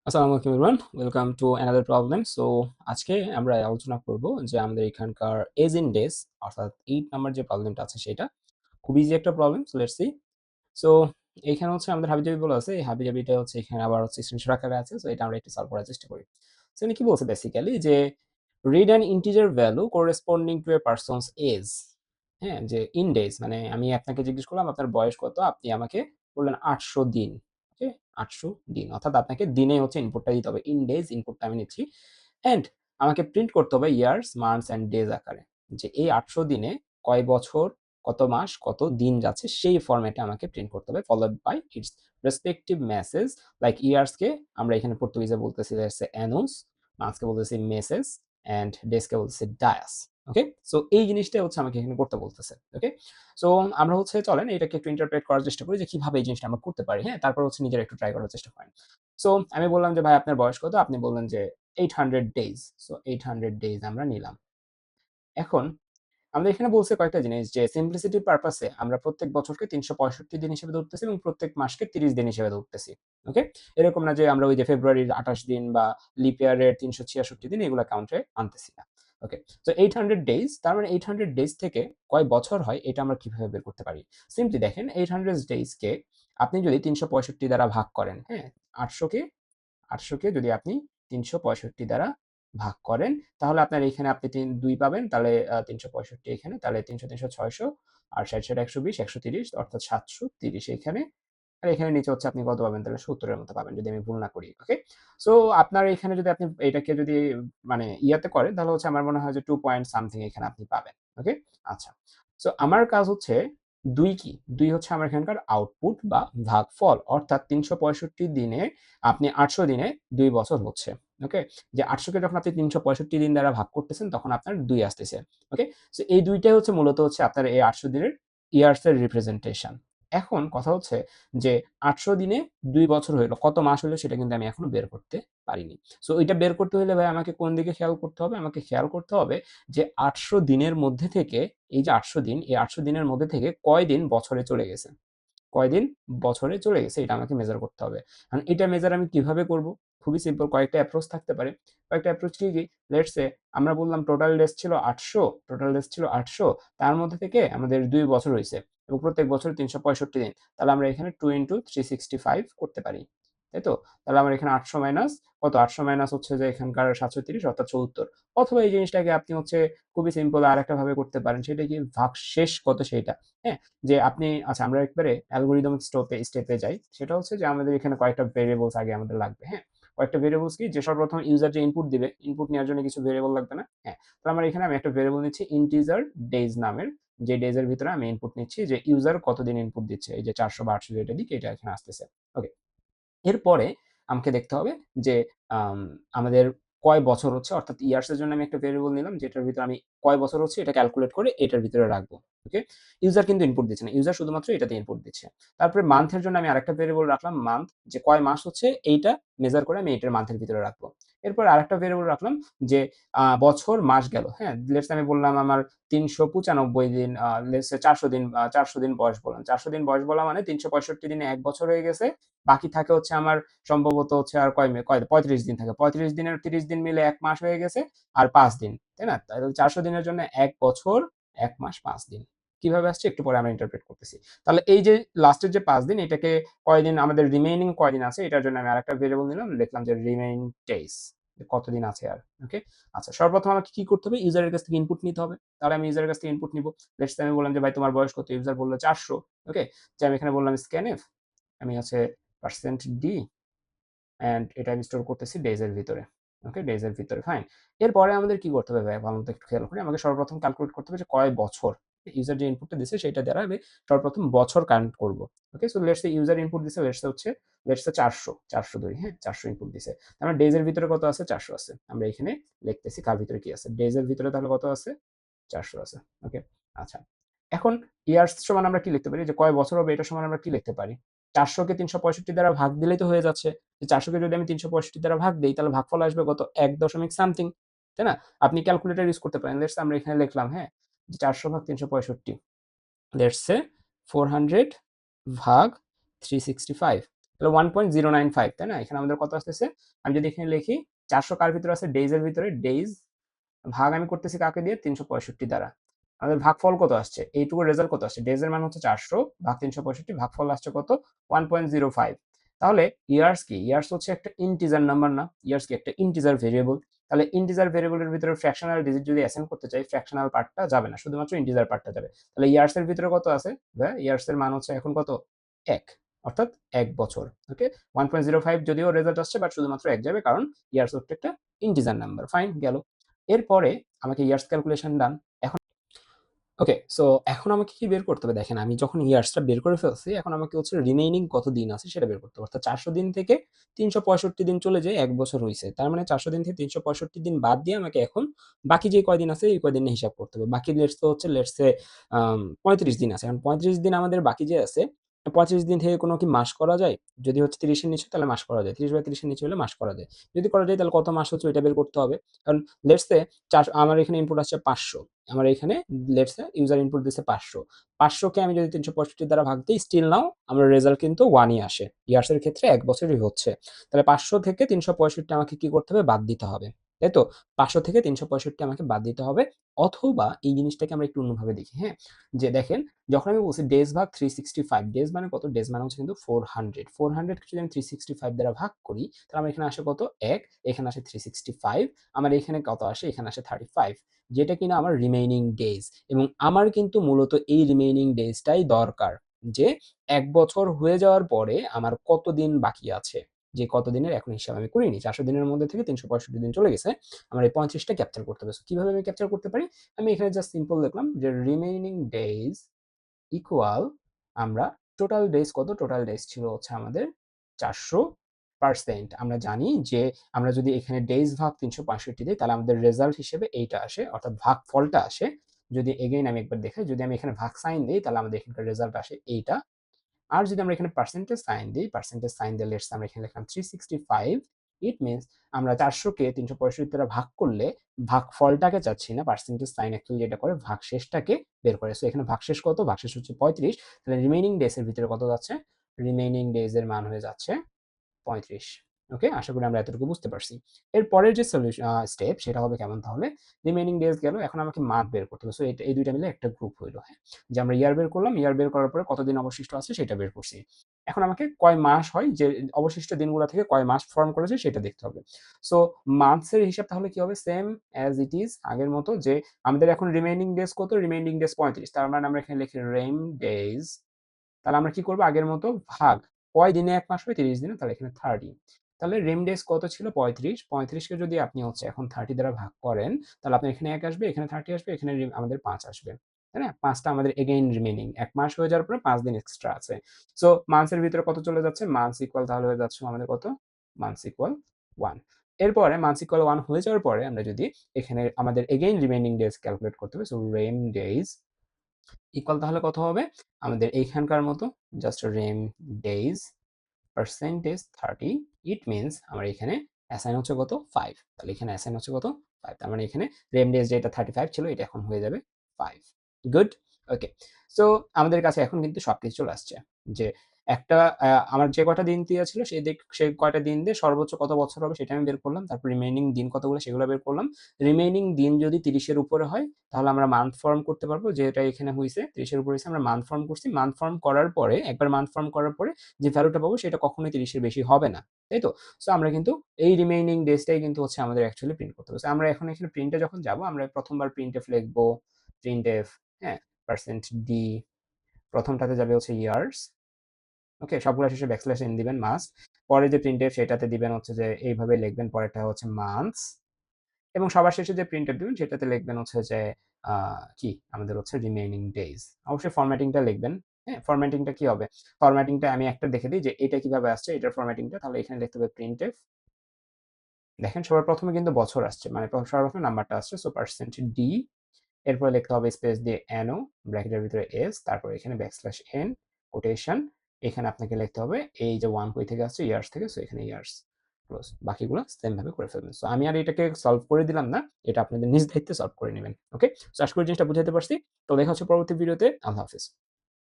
আসসালামু আলাইকুম everyone, welcome to another problem. So আজকে আমরা আলোচনা করব যে আমাদের এখানকার এজ ইন ডেজ অর্থাৎ 8 নাম্বার যে প্রবলেমটা আছে সেটা খুব ইজি একটা problem. So let's see. So এইখানে হচ্ছে আমাদের হাবিজাবি বলা আছে, এই হাবিজাবিটা হচ্ছে এখানে আবার হচ্ছে স্ক্রিনশট আকারে আছে। সো এটা আমরা একটু সলভ করার চেষ্টা করি। সো এখানে কি বলছে বেসিক্যালি যে read an integer value corresponding to a person's age. হ্যাঁ, যে ইন ডেজ মানে আমি আপনাকে জিজ্ঞেস করলাম আপনার বয়স কত, আপনি আমাকে বললেন 800 দিন। ওকে, 800 দিন অর্থাৎ আপনাকে দিনে হচ্ছে ইনপুটটা দিতে হবে, ইন ডেজ ইনপুটটা আমি নিচ্ছি। অ্যান্ড আমাকে প্রিন্ট করতে হবে ইয়ার্স মান্থস অ্যান্ড ডেজ আকারে, যে এই 800 দিনে কয় বছর, কত মাস, কত দিন যাচ্ছে সেই ফরম্যাটে আমাকে প্রিন্ট করতে হবে, followed by its respective message. Like ইয়ার্সকে আমরা এখানে পর্তুগিজে বলতেছি অ্যানুস, মান্থসকে বলতেছি মেসেজ, অ্যান্ড ডেজকে বলতেছি ডায়াস। ওকে, সো এই জিনিসটা হচ্ছে আমাকে এখানে করতে বলতেছে। ওকে, সো আমরা হচ্ছে চলেন এটাকে একটু ইন্টারপ্রেট করার চেষ্টা করি যে কিভাবে এই জিনিসটা আমরা করতে পারি। হ্যাঁ, তারপর হচ্ছে নিজের একটু ট্রাই করার চেষ্টা করেন। সো আমি বললাম যে ভাই আপনার বয়স কত, আপনি বললেন যে 800 ডেজ। সো 800 ডেজ আমরা নিলাম। এখন আমাদের এখানে বলছে কয়েকটা জিনিস, যে সিম্পলিসিটি পারপাসে আমরা প্রত্যেক বছরকে 365 দিন হিসেবে ধরতেছি এবং প্রত্যেক মাসকে 30 দিন হিসেবে ধরতেছি। ওকে, এরকম না যে আমরা ওই যে ফেব্রুয়ারির 28 দিন বা লিপ ইয়ারের 366 দিন এগুলো কাউন্টে আনতেছি না। ওকে, তো 800 ডেজ, তার মানে 800 ডেজ থেকে কয় বছর হয় এটা আমরা কিভাবে বের করতে পারি। সিম্পলি দেখেন, 800 ডেজকে আপনি যদি 365 দ্বারা ভাগ করেন, হ্যাঁ, 800কে 800কে যদি আপনি 365 দ্বারা ভাগ করেন, তাহলে আপনার এখানে আপনি 2 পাবেন, তাহলে 365 এখানে, তাহলে 300 300 600, আর 60 60 120 130, অর্থাৎ 730 এখানে। আর এখানে নিচে হচ্ছে আপনি কত পাবেন, তাহলে 70 এর মতো পাবেন যদি আমি ভুল না করি। ওকে, সো আপনার এখানে যদি আপনি এটাকে যদি মানে ইয়াতে করেন, তাহলে হচ্ছে আমার মনে হয় যে 2 পয়েন্ট সামথিং এখানে আপনি পাবেন। ওকে, আচ্ছা। সো আমার কাজ হচ্ছে 2 কি? 2 হচ্ছে আমার এখানকার আউটপুট বা ভাগফল, অর্থাৎ 365 দিনে আপনি 800 দিনে 2 বছর হচ্ছে। ওকে, যে 800কে যখন আপনি 365 দিন দ্বারা ভাগ করতেছেন তখন আপনার 2 আসতেছে। ওকে, সো এই 2টাই হচ্ছে মূলত হচ্ছে আপনার এই 800 দিনের ইয়ার্স এর রিপ্রেজেন্টেশন। এখন কথা হচ্ছে যে 800 দিনে 2 বছর হইলো, কত মাস হইলো সেটা কিন্তু আমি এখনো বের করতে পারিনি। সো এটা বের করতে হলে ভাই আমাকে কোন দিকে খেয়াল করতে হবে? আমাকে খেয়াল করতে হবে যে 800 দিনের মধ্যে থেকে, এই যে 800 দিন, এই 800 দিনের মধ্যে থেকে কয়দিন বছরে চলে গেছে, কয়দিন বছরে চলে গেছে এটা আমাকে মেজার করতে হবে। এখন এটা মেজার আমি কিভাবে করব? খুবই সিম্পল, কয়েকটা অ্যাপ্রোচ থাকতে পারে। কয়েকটা অ্যাপ্রোচ কি কি? লেটস সে আমরা বললাম টোটাল ডেজ ছিল 800, টোটাল ডেজ ছিল 800, তার মধ্যে থেকে আমাদের 2 বছর হইছে এবং প্রত্যেক বছরে 365 দিন। তাহলে আমরা এখানে 2 ইনটু 365 করতে পারি। তাই তো? তাহলে আমার এখানে 800 মাইনাস কত? 800 মাইনাস হচ্ছে যে এখানকার 730 অর্থাৎ 74। অথবা এই জিনিসটাকে আপনি হচ্ছে খুবই সিম্পল আরেকটা ভাবে করতে পারেন। সেটা কি? ভাগশেষ কত সেইটা। হ্যাঁ? যে আপনি আচ্ছা আমরা একবারে অ্যালগরিদমিক স্টেপে যাই। সেটা হচ্ছে যে আমাদের এখানে কয়েকটা ভেরিয়েবলস আগে আমাদের লাগবে। হ্যাঁ? কয়েকটা ভেরিয়েবলস কি, যে সর্বপ্রথম ইউজার যে ইনপুট দিবে, ইনপুট নেওয়ার জন্য কিছু ভেরিয়েবল লাগবে না? হ্যাঁ। তাহলে আমার এখানে আমি একটা ভেরিয়েবল নিচ্ছি ইন্টিজার ডেজ নামের, যে ডেজ এর ভিতরে আমি ইনপুট নিচ্ছি যে ইউজার কতদিন ইনপুট দিচ্ছে। এই যে 400 বা 800 যেটা দিক এটা এখানে আসতেছে। ওকে। এরপরে আমাকে দেখতে হবে যে আম আমাদের কয় বছর হচ্ছে, অর্থাৎ ইয়ার্স এর জন্য আমি একটা ভেরিয়েবল নিলাম যেটার ভিতরে আমি কয় বছর হচ্ছে এটা ক্যালকুলেট করে এটার ভিতরে রাখবো। ওকে? ইউজার কিন্তু ইনপুট দিচ্ছে না। ইউজার শুধুমাত্র এটাতে ইনপুট দিচ্ছে। তারপরে মান্থ এর জন্য আমি আরেকটা ভেরিয়েবল রাখলাম মান্থ, যে কয় মাস হচ্ছে এইটা মেজার করে আমি এটার মান্থের ভিতরে রাখবো। এরপর আরেকটা ভেরিয়েবল রাখলাম যে বছর মাস গেল। হ্যাঁ? লেটস আমি বললাম আমার ৩৯৫ দিন, লেটস সে ৪০০ দিন, ৪০০ দিন বয়স বললাম। ৪০০ দিন বয়স বলা মানে ৩৬৫ দিনে ১ বছর হয়ে গেছে। বাকি থাকে হচ্ছে আমার সম্ভবত হচ্ছে আর কয় ৩৫ দিন থাকে। ৩৫ দিনের ৩০ দিন মিলে ১ মাস হয়ে গেছে আর ৫ দিন। তাই না? তাহলে ৪০০ দিনের জন্য ১ বছর ১ মাস ৫ দিন। কিভাবে আসছে একটু পরে আমরা ইন্টারপ্রেট করতেছি। তাহলে এই যে লাস্টের যে ৫ দিন এটাকে কয়দিন আমাদের রিমেইনিং কয়দিন আছে এটার জন্য আমি আরেকটা ভেরিয়েবল নিলাম, লিখলাম যে রিমেইন ডেইজ, কতদিন আছে আর। ওকে? আচ্ছা, সর্বপ্রথম আমাকে কি করতে হবে? ইউজারের কাছ থেকে ইনপুট নিতে হবে। তাহলে আমি ইউজারের কাছ থেকে ইনপুট নিব। লেটস সে আমি বললাম যে ভাই তোমার বয়স কত? ইউজার বলল ৪০০। ওকে? যে আমি এখানে বললাম scanf, আমি হচ্ছে পার্সেন্ট ডি, অ্যান্ড এটা আমি স্টোর করতেছি ডেজ এর ভিতরে। ওকে, ডেজ এর ভিতরে ফাইন। এরপরে আমাদের কি করতে হবে ভাই, ভালো মতো একটু খেয়াল করি। আমাকে সর্বপ্রথম ক্যালকুলেট করতে হবে যে কয় বছর ইউজার যে ইনপুটটা দিচ্ছে সেটা দ্বারা আমি সর্বপ্রথম বছর কাউন্ট করব। Okay, so let's say user input দিছে, লেটস সে 400 ধরি। হ্যাঁ, 400 ইনপুট দিছে। আমরা ডেজ এর ভিতরে কত আছে? 400 আছে। আমরা এখানে লিখতেছি কার ভিতরে কি আছে। ডেজ এর ভিতরে তাহলে কত আছে? 400 আছে। ওকে, আচ্ছা। এখন ইয়ার্স সমান আমরা কি লিখতে পারি, যে কয় বছর হবে এটা সমান আমরা কি লিখতে পারি? 400কে 365 দ্বারা ভাগ দিলেই তো হয়ে যাচ্ছে। যে 400কে যদি আমি 365 দ্বারা ভাগ দেই তাহলে ভাগফল আসবে কত? ১ দশমিক সামথিং। তাই না? আপনি ক্যালকুলেটর ইউজ করতে পারেন। লেটস আমরা এখানে লিখলাম, হ্যাঁ, যে 400 ভাগ 365, লেটস সে 400 ভাগ 365। তাহলে 1.095, তাই না? এখানে আমাদের কত আসতেছে? আমি যদি এখানে লিখি 400 কার ভিতরে আছে, ডেইজ এর ভিতরে, ডেইজ ভাগ আমি করতেছি কাকে দিয়ে? 365 দ্বারা। আমাদের ভাগফল কত আসছে? এইটুকু রেজাল্ট কত আসছে? ডেজ এর মান হচ্ছে 400 ভাগ 365, ভাগফল আসছে কত? 1.05। তাহলে ইয়ার্স কি? ইয়ার্স হচ্ছে একটা ইন্টিজার নাম্বার না? ইয়ার্স কি? একটা ইন্টিজার ভেরিয়েবল। তাহলে ইন্টিজার ভেরিয়েবলের ভিতরে ফ্র্যাকশনাল ডিজিট যদি অ্যাসাইন করতে চাই, ফ্র্যাকশনাল পার্টটা যাবে না, শুধুমাত্র ইন্টিজার পার্টটা যাবে। তাহলে ইয়ার্স এর ভিতরে কত আছে? ইয়ার্স এর মান হচ্ছে এখন কত? 1, অর্থাৎ 1 বছর। ওকে, 1.05 যদিও রেজাল্ট আসছে, বাট শুধুমাত্র 1 যাবে, কারণ ইয়ার্স হচ্ছে একটা ইন্টিজার নাম্বার। ফাইন, গেল। এরপরে আমাকে ইয়ার্স ক্যালকুলেশন ডান। এখন ওকে, সো এখন আমাকে কি বের করতে হবে? দেখেন, আমি যখন ইয়ার্সটা বের করে ফেলছি, এখন আমাকে হচ্ছে রিমেইনিং কত দিন আছে সেটা বের করতে হবে। অর্থাৎ 400 দিন থেকে 365 দিন চলে যায় 1 বছর হইছে। তার মানে 400 দিন থেকে 365 দিন বাদ দিয়ে আমাকে এখন বাকি যে কয়দিন আছে এই কয়দিন হিসাব করতে হবে। বাকি লেটস সে 35 দিন আছে। এখন 35 দিন আমাদের বাকি যে আছে, 35 দিন থেকে কোনো কি মাস করা যায়? যদি হচ্ছে 30 এর নিচে, তাহলে মাস করা যায়। 30/30 এর নিচে হলে মাস করা যায়। যদি করা যায় তাহলে কত মাস হচ্ছে ওইটা বের করতে হবে। কারণ লেটস সে আমার এখানে ইনপুট আসছে 500, আমার এখানে লেটস সে ইউজার ইনপুট দিচ্ছে 500, 500 কে আমি যদি 365 দ্বারা ভাগ দিই, স্টিল নাও আমার রেজাল্ট কিন্তু 1ই আসে। ইয়ার্স এর ক্ষেত্রে 1 বছরই হচ্ছে। তাহলে 500 থেকে 365 আমাকে কি করতে হবে? বাদ দিতে হবে, তাই তো? 500 থেকে 365 আমাকে বাদ দিতে হবে। অথবা এই জিনিসটাকে আমরা একটু অন্যভাবে দেখি, হ্যাঁ? যে দেখেন, যখন আমি বলছি ডেজ ভাগ 365, ডেজ মানে কত? ডেজ মানে হচ্ছে কিন্তু 400, 400 কে যদি আমি 365 দ্বারা ভাগ করি, তাহলে আমার এখানে আসে কত? 1, এখানে আসে 365, আমার এখানে কত আসে? এখানে আসে 35, যেটা কিনা আমার রিমেইনিং ডেজ। এবং আমার কিন্তু মূলত এই রিমেইনিং ডেজটাই দরকার, যে 1 বছর হয়ে যাওয়ার পরে আমার কত দিন বাকি আছে, যে কত দিনের এখন হিসাব আমি করিনি। 400 দিনের মধ্যে থেকে 365 দিন চলে গেছে, আমার এই 35টা ক্যাপচার করতে হবে। কিভাবে আমি ক্যাপচার করতে পারি? আমি এখানে জাস্ট সিম্পল লিখলাম যে রিমেইনিং ডেজ ইকুয়াল, আমরা টোটাল ডেজ কত? টোটাল ডেজ ছিল হচ্ছে আমাদের 400%। আমরা জানি যে আমরা যদি এখানে ডেজ ভাগ 365 দিই, তাহলে আমাদের রেজাল্ট হিসেবে এইটা আসে, অর্থাৎ ভাগ ফলটা আসে। যদি এগেইন আমি একবার দেখাই, যদি আমি এখানে ভাগ সাইন দিই, তাহলে আমাদের এখানকার রেজাল্ট আসে এইটা। আর যদি আমরা এখানে পার্সেন্টেজ সাইন দিই, পার্সেন্টেজ সাইন দিলে লেটস আমরা এখানে লিখলাম 365, ইট মিনস আমরা 400 কে 365 দ্বারা ভাগ করলে ভাগফলটাকে চাচ্ছি না, পার্সেন্টেজ সাইন অ্যাকচুয়ালি যেটা করে ভাগশেষটাকে বের করে। সো এখানে ভাগশেষ কত? ভাগশেষ হচ্ছে 35। তাহলে রিমেইনিং ডেজ এর ভিতরে কত যাচ্ছে? রিমেইনিং ডেজ এর মান হয়ে যাচ্ছে 35। ওকে, আশা করি আমরা এতটুকু বুঝতে পারছি। এর পরের যে সলিউশন স্টেপ, সেটা হবে কেমন তাহলে? রিমেইনিং ডেজ গেল, এখন আমাকে মান্থ বের করতে হবে। সো এই দুইটা মিলে একটা গ্রুপ হইলো, হ্যাঁ? যে আমরা ইয়ার বের করলাম, ইয়ার বের করার পরে কতদিন অবশিষ্ট আছে সেটা বের করছি। এখন আমাকে কয় মাস হয়, যে অবশিষ্ট দিনগুলো থেকে কয় মাস ফর্ম করেছে সেটা দেখতে হবে। সো মান্থস এর হিসাব তাহলে কি হবে? সেম অ্যাজ ইট ইজ আগের মতো, যে আমাদের এখন রিমেইনিং ডেজ কত? Remaining days 35। তার মানে আমরা এখানে লিখি রেম ডেজ, তাহলে আমরা কি করবো? আগের মতো ভাগ, কয় দিনে 1 মাস হয়? 30 দিনে, তাহলে এখানে 30। তাহলে রেম ডেজ কত ছিল? 35। 35 কে যদি আপনি হচ্ছে এখন 30 দ্বারা ভাগ করেন, তাহলে আপনার এখানে 1 আসবে, এখানে 30 আসবে, এখানে আমাদের 5 আসবে, তাই না? 5টা আমাদের এগেইন রিমেইনিং, 1 মাস হয়ে যাওয়ার পরে 5 দিন এক্সট্রা আছে। সো মান্থস এর ভিতরে কত চলে যাচ্ছে? মান্থস ইকুয়াল তাহলে হয়ে যাচ্ছে আমাদের কত? Months equal 1। এরপরে মান্থস ইকুয়াল 1 হয়ে যাওয়ার পরে আমরা যদি এখানে আমাদের এগেইন রিমেইনিং ডেজ ক্যালকুলেট করতে হবে। সো রেম ডেজ ইকুয়াল তাহলে কত হবে? আমাদের এইখানকার মতো, just rem days percentage 30, it means আমার এখানে অ্যাসাইন হচ্ছে কত? 5। তাহলে এখানে অ্যাসাইন হচ্ছে কত? 5। তার মানে এখানে রেম ডেজ যেটা 35 ছিল, এটা এখন হয়ে যাবে 5। গুড। ওকে, সো আমাদের কাছে এখন কিন্তু সবকিছু চলে আসছে, যে একটা আমার যে কয়টা দিন দেওয়া ছিল সেই কয়টা দিন দিয়ে সর্বোচ্চ কত বছর হবে সেটা আমি বের করলাম। তারপর রিমেইনিং দিন কতগুলো সেগুলো বের করলাম। রিমেইনিং দিন যদি 30 এর উপরে হয়, তাহলে আমরা মান্থ ফর্ম করতে পারবো, যেটা এখানে হইছে 30 এর উপরে হইছে, আমরা মান্থ ফর্ম করছি। মান্থ ফর্ম করার পরে, একবার মান্থ ফর্ম করার পরে যে ভ্যালুটা পাবো সেটা কখনোই 30 এর বেশি হবে না, তাই তো? সো আমরা কিন্তু এই রিমেইনিং ডেজটাই কিন্তু হচ্ছে আমাদের অ্যাকচুয়ালি প্রিন্ট করতে হবে। সো আমরা এখন এখানে প্রিন্টে যখন যাব, আমরা প্রথমবার প্রিন্টএফ লিখবো, প্রিন্টএফ, হ্যাঁ, পার্সেন্ট ডি, প্রথমটাতে যাবে হচ্ছে ইয়ার্স। ওকে, সবগুলো শেষে ব্যাকস্ল্যাশ এন দিবেন, মাস্ট। পরে যে প্রিন্টএফ সেটাতে দিবেন হচ্ছে যে এইভাবে লিখবেন, পরেরটা হচ্ছে মান্থস, এবং সবার শেষে যে প্রিন্টএফ দিবেন সেটাতে লিখবেন হচ্ছে যে কি আমাদের হচ্ছে রিমেইনিং ডেজ। অবশ্যই ফরম্যাটিংটা লিখবেন। হ্যাঁ, ফরম্যাটিংটা কি হবে? ফরম্যাটিংটা আমি একটা দেখে দিই যে এটা কিভাবে আসছে, এটার ফরম্যাটিংটা। তাহলে এখানে লিখতে হবে প্রিন্টএফ, দেখেন সবার প্রথমে কিন্তু বছর আসছে, মানে সবার প্রথমে নাম্বারটা আসছে, সো পার্সেন্ট ডি, এরপরে লিখতে হবে স্পেস দিয়ে এনও, ব্র্যাকেটের ভিতরে এস, তারপর এখানে ব্যাকস্ল্যাশ এন, কোটেশন, এখানে আপনাকে লিখতে হবে এই যে 1 কই থেকে আসছে? ইয়ার্স থেকে, সো এখানে ইয়ার্স ক্লোজ। বাকিগুলো সেম ভাবে করে ফেলবেন। সো আমি আর এটাকে সলভ করে দিলাম না, এটা আপনাদের নিজ দায়িত্বে সলভ করে নেবেন। ওকে, সো আশা করি জিনিসটা বুঝাতে পারছি। তো দেখা হচ্ছে পরবর্তী ভিডিওতে। আল্লাহ হাফেজ।